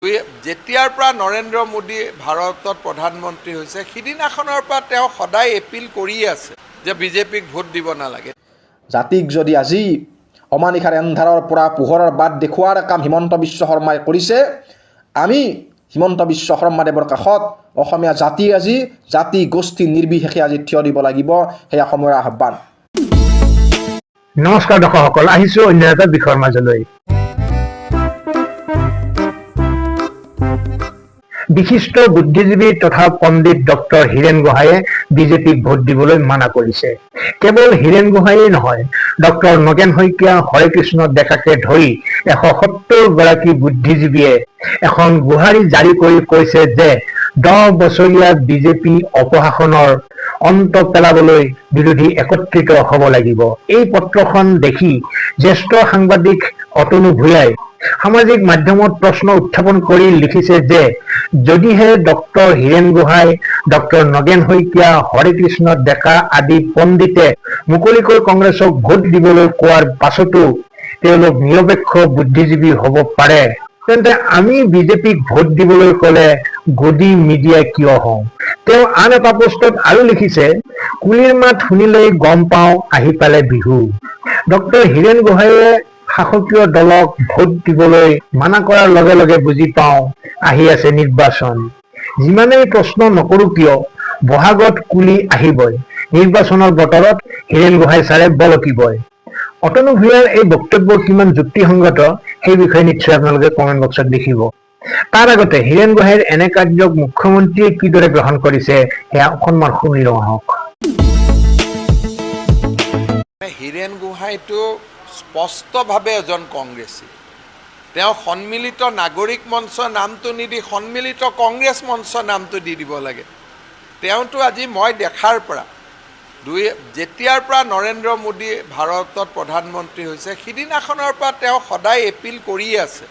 যেতিয়াৰ পৰা নৰেন্দ্ৰ মোদী ভাৰতত প্ৰধানমন্ত্ৰী হৈছে সিদিনাখনৰ পৰা তেওঁ সদায় এপিল কৰি আছে যে বিজেপিক ভোট দিব নালাগে। জাতিক যদি আজি অমানিশাৰ এন্ধাৰৰ পৰা পোহৰৰ বাট দেখুৱাৰ কাম হিমন্ত বিশ্ব শৰ্মাই কৰিছে, আমি হিমন্ত বিশ্ব শৰ্মাদেৱৰ কাষত অসমীয়া জাতি আজি জাতি গোষ্ঠী নিৰ্বিশেষে আজি থিয় দিব লাগিব, সেয়া সময়ৰ আহ্বান। নমস্কাৰ দৰ্শকসকল, আহিছোঁ অন্য এটা বিষয়ৰ মাজলৈ। বিশিষ্ট বুদ্ধিজীৱী তথা পণ্ডিত ডক্টৰ হীৰেন গোহাঁইয়ে বিজেপিক ভোট দিবলৈ মানা কৰিছে। কেৱল হীৰেন গোহাঁইয়ে নহয়, ডক্টৰ নগেন শইকীয়া, হৰেকৃষ্ণ ডেকাকে ধৰি 170 গৰাকী বুদ্ধিজীৱীয়ে এখন গুহাৰি জাৰি কৰি কৈছে যে 10 বছৰীয়া বিজেপি অপশাসনৰ অন্ত পেলাবলৈ বিৰোধী একত্ৰিত হ'ব লাগিব। এই পত্ৰখন দেখি জ্যেষ্ঠ সাংবাদিক অতনু ভূঞাই সামাজিক মাধ্যমত প্ৰশ্ন উত্থাপন কৰি লিখিছে যে যদিহে ডক্টৰ হীৰেন গোহাঁই, ডক্টৰ নগেন শইকীয়া, হৰেকৃষ্ণ ডেকা আদি পণ্ডিতে মুকলিকৈ কংগ্ৰেছক ভোট দিবলৈ কোৱাৰ পাছতো তেওঁলোক নিৰপেক্ষ বুদ্ধিজীৱী হ'ব পাৰে, তেন্তে আমি বিজেপিক ভোট দিবলৈ ক'লে গদি মিডিয়া কিয় হওঁ? তেওঁ আন এটা পোষ্টত আৰু লিখিছে, কুলিৰ মাত শুনিলেই গম পাওঁ আহি পালে বিহু। ডক্টৰ হীৰেন গোহাঁইয়ে শাসকীয় দলক ভোট দিবলৈ মানা কৰাৰ লগে লগে বুজি পাওঁ আহি আছে নিৰ্বাচন। যিমানেই প্ৰশ্ন নকৰো কিয় বহাগত কুলি আহিবই, নিৰ্বাচনৰ বতৰত হীৰেন গোহাঁই ছাৰে বলকিবই। অতনু ভূঞাৰ এই বক্তব্য কিমান যুক্তিসংগত সেই বিষয়ে নিশ্চয় আপোনালোকে কমেণ্ট বক্সত লিখিব। তাৰ আগতে হীৰেন গোহাঁইৰ এনে কাৰ্যক মুখ্যমন্ত্ৰীয়ে কিদৰে গ্ৰহণ কৰিছে সেয়া অকণমান শুনি লওঁ আহক। হীৰেন গোহাঁইটো স্পষ্টভাৱে এজন কংগ্ৰেছী। তেওঁ সন্মিলিত নাগৰিক মঞ্চ নামটো নিদি সন্মিলিত কংগ্ৰেছ মঞ্চ নামটো দি দিব লাগে। তেওঁতো আজি মই দেখাৰ পৰা যেতিয়াৰ পৰা নৰেন্দ্ৰ মোদী ভাৰতত প্ৰধানমন্ত্ৰী হৈছে সিদিনাখনৰ পৰা তেওঁ সদায় এপিল কৰি আছে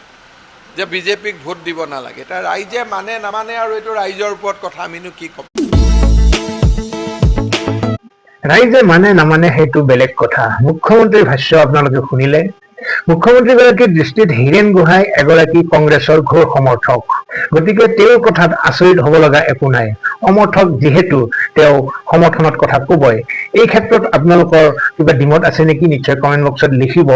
যে বিজেপিক ভোট দিব নালাগে। এতিয়া ৰাইজে মানে নামানে আৰু এইটো ৰাইজৰ ওপৰত কথা, আমিনো কি ক'ম। ৰাইজে মানে নামানে সেইটো বেলেগ কথা। মুখ্যমন্ত্ৰীৰ ভাষ্য আপোনালোকে শুনিলে। মুখ্যমন্ত্ৰীগৰাকীৰ দৃষ্টিত হীৰেন গোহাঁই এগৰাকী কংগ্ৰেছৰ ঘোৰ সমৰ্থক, গতিকে তেওঁৰ কথাত আচৰিত হ'ব লগা একো নাই। সমৰ্থক যিহেতু তেওঁ সমৰ্থনত কথা ক'বই। এই ক্ষেত্ৰত আপোনালোকৰ কিবা দ্বিমত আছে নেকি নিশ্চয় কমেণ্ট বক্সত লিখিব।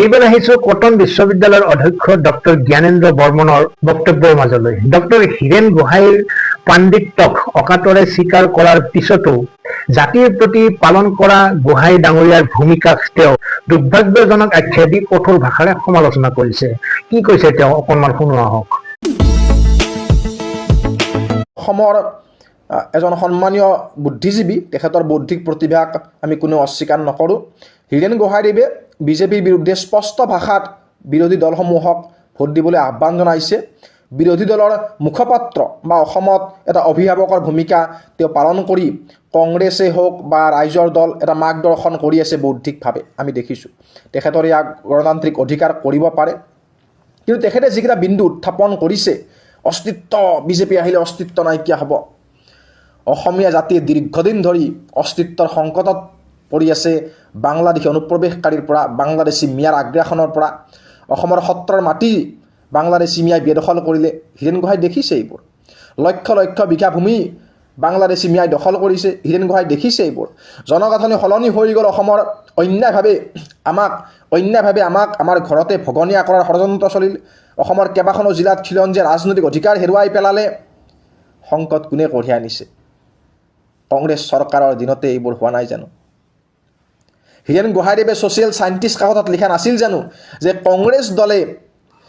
এইবাৰ আহিছোঁ কটন বিশ্ববিদ্যালয়ৰ অধ্যক্ষ ডক্টৰ জ্ঞানেন্দ্ৰ বৰ্মনৰ বক্তব্যৰ মাজলৈ। ডক্টৰ হীৰেন গোহাঁইৰ পাণ্ডিত্যক অকাতৰে স্বীকাৰ কৰাৰ পিছতো জাতিৰ প্ৰতি পালন কৰা গোহাঁই ডাঙৰীয়াৰ ভূমিকাক তেওঁ দুৰ্ভাগ্যজনক আখ্যা দি কঠোৰ ভাষাৰে সমালোচনা কৰিছে। কি কৈছে তেওঁ অকণমান শুনো আহক। অসমৰ এজন সন্মানীয় বুদ্ধিজীৱী, তেখেতৰ বৌদ্ধিক প্ৰতিভাক আমি কোনেও অস্বীকাৰ নকৰোঁ। হীৰেন গোহাঁইদেৱে বিজেপিৰ বিৰুদ্ধে স্পষ্ট ভাষাত বিৰোধী দলসমূহক ভোট দিবলৈ আহ্বান জনাইছে। বিৰোধী দলৰ মুখপাত্ৰ বা অসমত এটা অভিভাৱকৰ ভূমিকা তেওঁ পালন কৰি কংগ্ৰেছেই হওক বা ৰাইজৰ দল এটা মাৰ্গদৰ্শন কৰি আছে বৌদ্ধিকভাৱে, আমি দেখিছোঁ। তেখেতৰ ইয়াক গণতান্ত্ৰিক অধিকাৰ কৰিব পাৰে, কিন্তু তেখেতে যিকেইটা বিন্দু উত্থাপন কৰিছে, অস্তিত্ব বিজেপি আহিলে অস্তিত্ব নাইকিয়া হ'ব, অসমীয়া জাতিয়ে দীৰ্ঘদিন ধৰি অস্তিত্বৰ সংকটত পৰি আছে বাংলাদেশী অনুপ্ৰৱেশকাৰীৰ পৰা, বাংলাদেশী মিয়াৰ আগ্ৰাসনৰ পৰা। অসমৰ সত্ৰৰ মাটি বাংলাদেশী মিয়াই বেদখল কৰিলে, হীৰেন গোহাঁই দেখিছে এইবোৰ। লক্ষ লক্ষ বিঘা ভূমি বাংলাদেশী মিয়াই দখল কৰিছে, হীৰেন গোহাঁই দেখিছে এইবোৰ। জনগাঁথনি সলনি হৈ গ'ল, অসমৰ অন্যায়ভাৱে আমাক আমাৰ ঘৰতে ভগনীয়া কৰাৰ ষড়যন্ত্ৰ চলিল। অসমৰ কেইবাখনো জিলাত খিলঞ্জীয়া ৰাজনৈতিক অধিকাৰ হেৰুৱাই পেলালে। সংকট কোনে কঢ়িয়াই আনিছে? কংগ্ৰেছ চৰকাৰৰ দিনতে এইবোৰ হোৱা নাই জানো? হীৰেন গোহাঁইদেৱে ছ'চিয়েল চাইণ্টিষ্ট কাকতত লিখা নাছিল জানো যে কংগ্ৰেছ দলে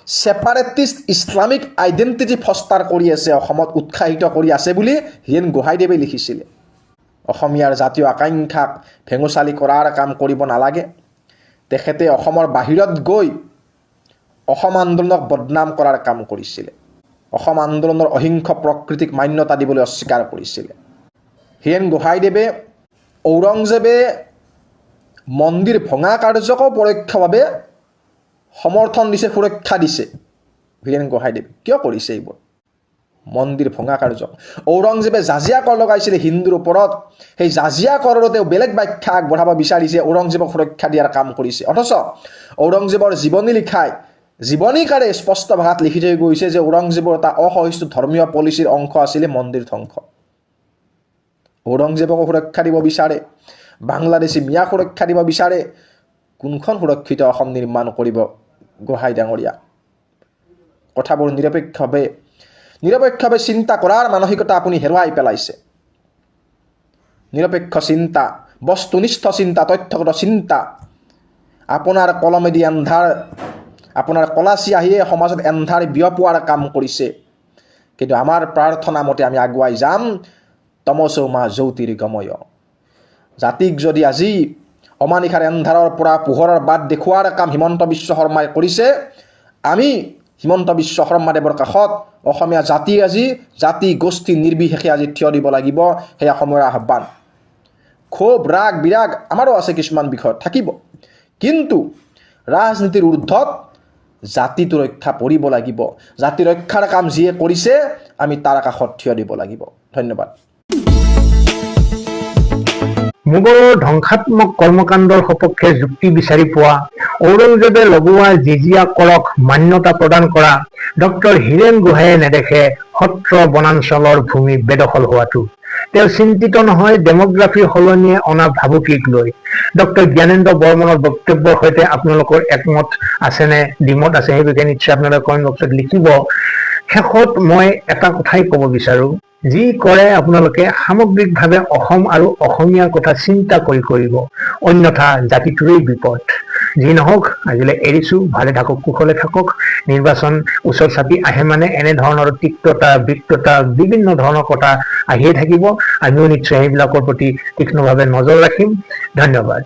ছেপাৰেটিষ্ট ইছলামিক আইডেণ্টিটি ফষ্টাৰ কৰি আছে, অসমত উৎসাহিত কৰি আছে বুলি হীৰেন গোহাঁইদেৱে লিখিছিলে। অসমীয়াৰ জাতীয় আকাংক্ষাক ভেঙুচালি কৰাৰ কাম কৰিব নালাগে। তেখেতে অসমৰ বাহিৰত গৈ অসম আন্দোলনক বদনাম কৰাৰ কাম কৰিছিলে, অসম আন্দোলনৰ অহিংস প্ৰকৃতিক মান্যতা দিবলৈ অস্বীকাৰ কৰিছিলে। হীৰেন গোহাঁইদেৱে ঔৰংজেবে মন্দিৰ ভঙা কাৰ্যকো পৰোক্ষভাৱে সমৰ্থন দিছে, সুৰক্ষা দিছে। হীৰেন গোহাঁইদেৱে কিয় কৰিছে এইবোৰ মন্দিৰ ভঙা কাৰ্য? ঔৰংজেবে জাজিয়া কৰ লগাইছিলে হিন্দুৰ ওপৰত, সেই জাজিয়া কৰৰো তেওঁ বেলেগ ব্যাখ্যা আগবঢ়াব বিচাৰিছে, ঔৰংজেবক সুৰক্ষা দিয়াৰ কাম কৰিছে। অথচ ঔৰংজেবৰ জীৱনী লিখাই জীৱনীকাৰে স্পষ্ট ভাষাত লিখি থৈ গৈছে যে ঔৰংজেবৰ এটা অসহিষ্ণু ধৰ্মীয় পলিচিৰ অংশ আছিলে মন্দিৰ ধ্বংস। ঔৰংজেবকো সুৰক্ষা দিব বিচাৰে, বাংলাদেশী মিয়াক সুৰক্ষা দিব বিচাৰে, কোনখন সুৰক্ষিত অসম নিৰ্মাণ কৰিব গোহাঁই ডাঙৰীয়া? কথাবোৰ নিৰপেক্ষভাৱে চিন্তা কৰাৰ মানসিকতা আপুনি হেৰুৱাই পেলাইছে। নিৰপেক্ষ চিন্তা, বস্তুনিষ্ঠ চিন্তা, তথ্যগত চিন্তা, আপোনাৰ কলমেদি এন্ধাৰ, আপোনাৰ কলাচী আহিয়ে সমাজত এন্ধাৰ বিয়পোৱাৰ কাম কৰিছে। কিন্তু আমাৰ প্ৰাৰ্থনা মতে আমি আগুৱাই যাম। তমসো মা জ্যোতিৰ্গময়। জাতিক যদি আজি অমানিশাৰ এন্ধাৰৰ পৰা পোহৰৰ বাট দেখুওৱাৰ কাম হিমন্ত বিশ্ব শৰ্মাই কৰিছে, আমি হিমন্ত বিশ্ব শৰ্মাদেৱৰ কাষত অসমীয়া জাতি আজি জাতি গোষ্ঠী নিৰ্বিশেষে আজি থিয় দিব লাগিব। সেয়া সময়ৰ আহ্বান। ক্ষোভ, ৰাগ, বিৰাগ আমাৰো আছে, কিছুমান বিষয় থাকিব, কিন্তু ৰাজনীতিৰ ঊৰ্ধত জাতিটো ৰক্ষা কৰিব লাগিব। জাতি ৰক্ষাৰ কাম যিয়ে কৰিছে আমি তাৰ কাষত থিয় দিব লাগিব। ধন্যবাদ। মোগলৰ ধ্বংসাত্মক কৰ্মকাণ্ডৰ সপক্ষে যুক্তি বিচাৰি পোৱা, ঔৰংজেবে লগোৱা জিজিয়া কৰক মান্যতা প্ৰদান কৰা ডক্টৰ হীৰেন গোহাঁয়ে নেদেখে সত্ৰ বনাঞ্চলৰ ভূমি বেদখল হোৱাটো। তেওঁ চিন্তিত নহয় ডেমোগ্ৰাফিৰ সলনিয়ে অনা ভাবুকিক লৈ। ডক্টৰ জ্ঞানেন্দ্ৰ বৰ্মনৰ বক্তব্যৰ সৈতে আপোনালোকৰ একমত আছেনে, দ্বিমত আছে, সেই বিষয়ে নিশ্চয় আপোনালোকে কমেণ্ট বক্সত লিখিব। শেষত মই এটা কথাই ক'ব বিচাৰোঁ, যি কৰে আপোনালোকে সামগ্ৰিকভাৱে অসম আৰু অসমীয়াৰ কথা চিন্তা কৰি কৰিব, অন্যথা জাতিটোৰেই বিপদ। যি নহওক, আজিলৈ এৰিছোঁ। ভালে থাকক, কুশলে থাকক। নিৰ্বাচন ওচৰ চাপি আহে মানে এনেধৰণৰ তিক্ততা, বিক্ততা, বিভিন্ন ধৰণৰ কথা আহিয়ে থাকিব। আমিও নিশ্চয় সেইবিলাকৰ প্ৰতি তীক্ষ্ণভাৱে নজৰ ৰাখিম। ধন্যবাদ।